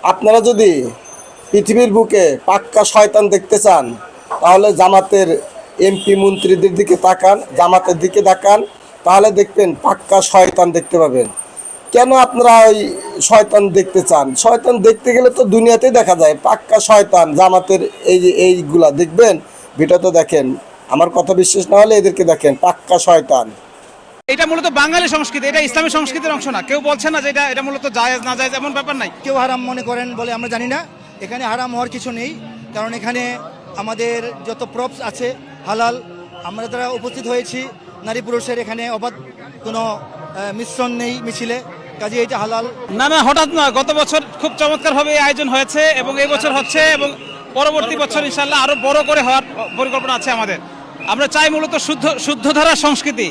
আপনারা যদি পৃথিবীর বুকে পাক্কা শয়তান দেখতে চান তাহলে জামাতের এমপি মন্ত্রীদের দিকে তাকান, জামাতের দিকে তাকান, তাহলে দেখবেন পাক্কা শয়তান দেখতে পাবেন। কেন আপনারা ওই শয়তান দেখতে চান? শয়তান দেখতে গেলে তো দুনিয়াতেই দেখা যায়। পাক্কা শয়তান জামাতের এই যে এইগুলা দেখবেন, ভিডিও তো দেখেন। আমার কথা বিশ্বাস না হলে এদেরকে দেখেন, পাক্কা শয়তান। এটা মূলত বাঙালি সংস্কৃতি, এটা ইসলামী সংস্কৃতির অংশ না। কেউ বলছে না যে এটা মূলত জায়েজ না জায়েজ, এমন ব্যাপার নাই। কেউ হারাম মনে করেন বলে আমরা জানি না। এখানে হারাম হওয়ার কিছু নেই, কারণ এখানে আমাদের যত প্রপস আছে হালাল। আমরা যারা উপস্থিত হয়েছি নারী পুরুষের এখানে অবাধ কোনো মিশ্রণ নেই মিছিলে, কাজে এটা হালাল। না না, হঠাৎ নয়, গত বছর খুব চমৎকারভাবে এই আয়োজন হয়েছে এবং এই বছর হচ্ছে এবং পরবর্তী বছর ইনশাল্লাহ আরো বড় করে হওয়ার পরিকল্পনা আছে আমাদের। আমরা চাই মূলত শুদ্ধ ধারার সংস্কৃতি,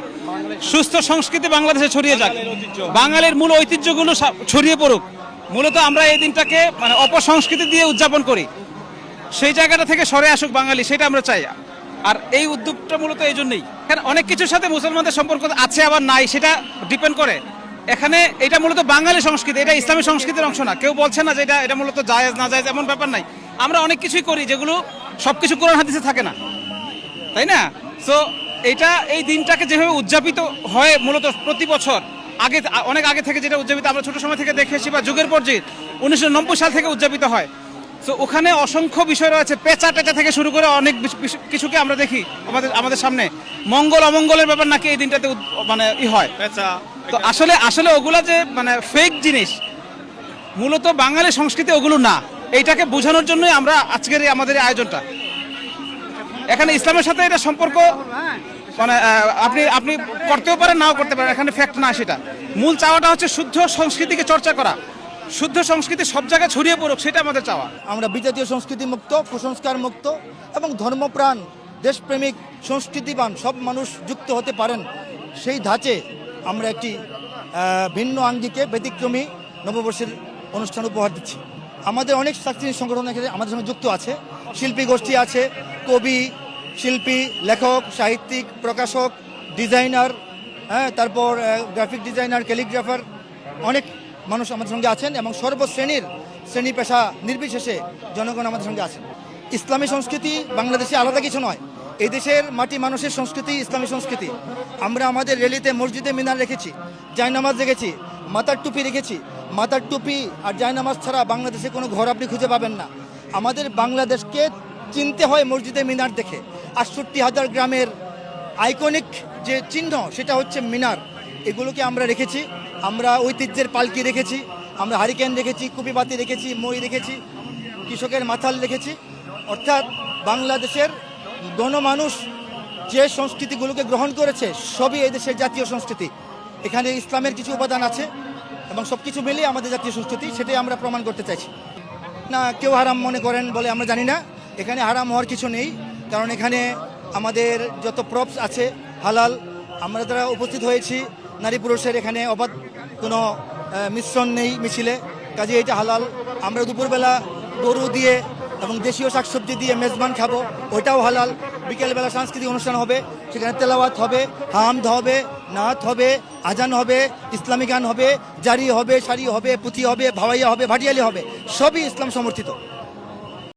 সুস্থ সংস্কৃতি বাংলাদেশে ছড়িয়ে যাক, বাঙালির মূল ঐতিহ্যগুলো ছড়িয়ে পড়ুক। মূলত আমরা এই দিনটাকে মানে অপসংস্কৃতি দিয়ে উদযাপন করি, সেই জায়গাটা থেকে সরে আসুক বাঙালি, সেটা আমরা চাই। আর এই উদ্যোগটা মূলত এই জন্যই, কারণ অনেক কিছুর সাথে মুসলমানদের সম্পর্ক আছে আবার নাই, সেটা ডিপেন্ড করে। এখানে এটা মূলত বাঙালি সংস্কৃতি, এটা ইসলামী সংস্কৃতির অংশ না। কেউ বলছে না যে এটা মূলত জায়েজ না জায়েজ, এমন ব্যাপার নাই। আমরা অনেক কিছুই করি যেগুলো সবকিছু কোরআন হাদিসে থাকে না, তাই না? সো এটা এই দিনটাকে যেভাবে উদযাপিত হয় মূলত প্রতি বছর, অনেক আগে থেকে যেটা উদযাপিত আমরা ছোট সময় থেকে দেখে এসেছি বা যুগের পর যুগ 1990 সাল থেকে উদযাপিত হয়। সো ওখানে অসংখ্য বিষয় রয়েছে, পেঁচা টেচা থেকে শুরু করে অনেক কিছুকে আমরা দেখি আমাদের সামনে। মঙ্গল অমঙ্গলের ব্যাপার নাকি এই দিনটাতে মানে হয়। তো আসলে ওগুলা যে মানে ফেক জিনিস, মূলত বাঙালি সংস্কৃতি ওগুলো না। এইটাকে বোঝানোর জন্যই আমরা আজকের আমাদের এই আয়োজনটা। এখানে ইসলামের সাথে এটা সম্পর্ক মানে আপনি করতেও পারেন, নাও করতে পারেন, এখানে ফ্যাক্ট না সেটা। মূল চাওয়াটা হচ্ছে শুদ্ধ সংস্কৃতিকে চর্চা করা, শুদ্ধ সংস্কৃতি সব জায়গায় ছড়িয়ে পড়ুক, সেটা আমাদের চাওয়া। আমরা বিজাতীয় সংস্কৃতি মুক্ত, কুসংস্কার মুক্ত এবং ধর্মপ্রাণ, দেশপ্রেমিক, সংস্কৃতিবান সব মানুষ যুক্ত হতে পারেন, সেই ধাঁচে আমরা একটি ভিন্ন আঙ্গিকে ব্যতিক্রমী নববর্ষের অনুষ্ঠান উপহার দিচ্ছি। আমাদের অনেক সাংস্কৃতিক সংগঠন এখানে আমাদের সঙ্গে যুক্ত আছে, শিল্পী গোষ্ঠী আছে, কবি, শিল্পী, লেখক, সাহিত্যিক, প্রকাশক, ডিজাইনার, তারপর গ্রাফিক ডিজাইনার, ক্যালিগ্রাফার, অনেক মানুষ আমাদের সঙ্গে আছেন এবং শ্রেণী পেশা নির্বিশেষে জনগণ আমাদের সঙ্গে আছেন। ইসলামী সংস্কৃতি বাংলাদেশে আলাদা কিছু নয়, এই দেশের মাটি মানুষের সংস্কৃতি ইসলামী সংস্কৃতি। আমরা আমাদের র্যালিতে মসজিদে মিনার রেখেছি, জায়নামাজ রেখেছি, মাথার টুপি রেখেছি। মাথার টুপি আর জায়নামাজ ছাড়া বাংলাদেশে কোনো ঘর আপনি খুঁজে পাবেন না। আমাদের বাংলাদেশকে চিনতে হয় মসজিদে মিনার দেখে। 68,000 গ্রামের আইকনিক যে চিহ্ন সেটা হচ্ছে মিনার, এগুলোকে আমরা রেখেছি। আমরা ঐতিহ্যের পালকি রেখেছি, আমরা হারিকেন রেখেছি, কুপিবাতি রেখেছি, মই রেখেছি, কৃষকের মাথাল রেখেছি। অর্থাৎ বাংলাদেশের গণমানুষ যে সংস্কৃতিগুলোকে গ্রহণ করেছে সবই এই দেশের জাতীয় সংস্কৃতি। এখানে ইসলামের কিছু উপাদান আছে এবং সব কিছু মিলিয়ে আমাদের জাতীয় সংস্কৃতি, সেটাই আমরা প্রমাণ করতে চাইছি। না, কেউ হারাম মনে করেন বলে আমরা জানি না। এখানে হারাম হওয়ার কিছু নেই, কারণ এখানে আমাদের যত প্রপস আছে হালাল। আমরা যারা উপস্থিত হয়েছি নারী পুরুষের এখানে অবাধ কোনো মিশ্রণ নেই মিছিলে, কাজে এটা হালাল। আমরা দুপুরবেলা গরু দিয়ে এবং দেশীয় শাকসবজি দিয়ে মেজবান খাবো, ওইটাও হালাল। বিকেলবেলা সাংস্কৃতিক অনুষ্ঠান হবে, সেখানে তেলাওয়াত হবে, হামদ হবে, নাত হবে, আজান হবে, ইসলামী গান হবে, জারি হবে, সারি হবে, পুঁথি হবে, ভাওয়াইয়া হবে, ভাটিয়ালি হবে, সবই ইসলাম সমর্থিত।